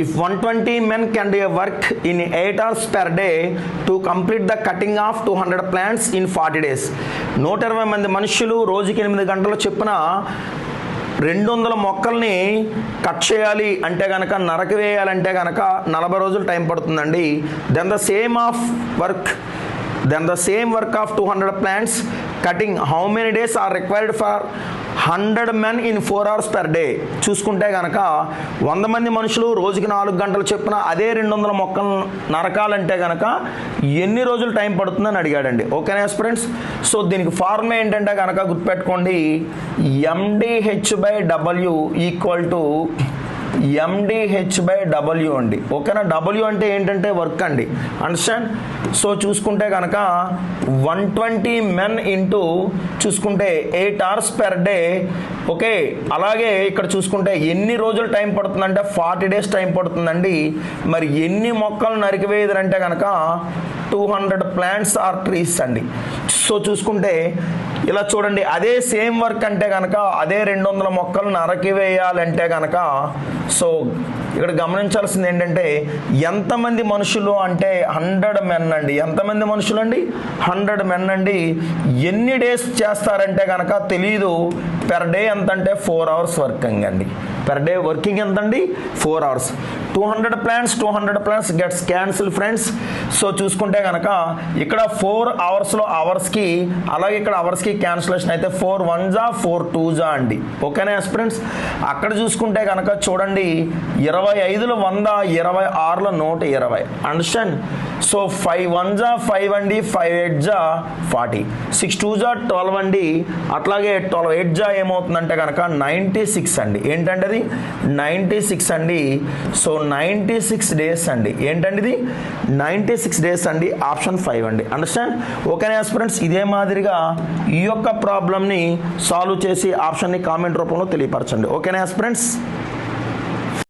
If 120 men can do a work in 8 hours per day to complete the cutting of 200 plants in 40 days. 120 మంది మనుషులు రోజుకి 8 గంటలు చొప్పున 200 మొక్కల్ని కట్ చేయాలి అంటే కనుక నరకవేయాలంటే కనుక 40 రోజులు టైం పడుతుందండి. Then the same work of 200 plants cutting, how many days are required for 100 men in 4 hours per day? చూసుకుంటే కనుక 100 మంది మనుషులు రోజుకి 4 గంటలు చొప్పున అదే 200 మొక్కలు నరకాలంటే కనుక ఎన్ని రోజులు టైం పడుతుందని అడిగాడండి. ఓకేనా ఫ్రెండ్స్? సో దీనికి ఫార్ములా ఏంటంటే కనుక గుర్తుపెట్టుకోండి, MDH/W ఈక్వల్ టు MDH/W అండి. ఓకేనా? W అంటే ఏంటంటే వర్క్ అండి. అండర్స్టాండ్? సో చూసుకుంటే కనుక 120 men ఇంటూ చూసుకుంటే 8 hours per day. ఓకే, అలాగే ఇక్కడ చూసుకుంటే ఎన్ని రోజులు టైం పడుతుందంటే 40 days టైం పడుతుందండి. మరి ఎన్ని మొక్కలు నరికివేయదంటే కనుక 200 plants ఆర్ ట్రీస్ అండి. సో చూసుకుంటే ఇలా చూడండి, అదే సేమ్ వర్క్ అంటే కనుక అదే 200 మొక్కలు నరకివేయాలంటే కనుక సో ఇక్కడ గమనించాల్సింది ఏంటంటే ఎంతమంది మనుషులు అంటే 100 men అండి. ఎంతమంది మనుషులు అండి? 100 men అండి. ఎన్ని డేస్ చేస్తారంటే కనుక తెలియదు. పెర్ డే ఎంత అంటే 4 hours వర్కింగ్ అండి. పెర్ డే వర్కింగ్ ఎంత అండి? 4 hours. 200 plants gets cancel friends. So చూసుకుంటే కనుక ఇక్కడ 4 hours అవర్స్కి అలాగే ఇక్కడ అవర్స్కి క్యాన్సిలేషన్ అయితే 4 1s 4 2s అండి. ఓకేనా ఫ్రెండ్స్? అక్కడ చూసుకుంటే కనుక చూడండి 25 100 26 120. అండర్స్టాండ్? సో 5 1s 5 అండి, 5 8s 40, 6 2s 12 అండి. అట్లాగే 12 8s ఏమవుతుందంటే కనుక 96 అండి. ఏంటంటే అది 96 అండి. సో 96 days అండి. ఏంటండి ఇది? 96 days అండి. ఆప్షన్ 5 అండి. అండర్స్టాండ్? ఓకేనా ఫ్రెండ్స్? ఇదే మాదిరిగా ఈ యొక్క ప్రాబ్లమ్ని సాల్వ్ చేసి ఆప్షన్ని కామెంట్ రూపంలో తెలియపరచండి. ఓకేనా ఫ్రెండ్స్?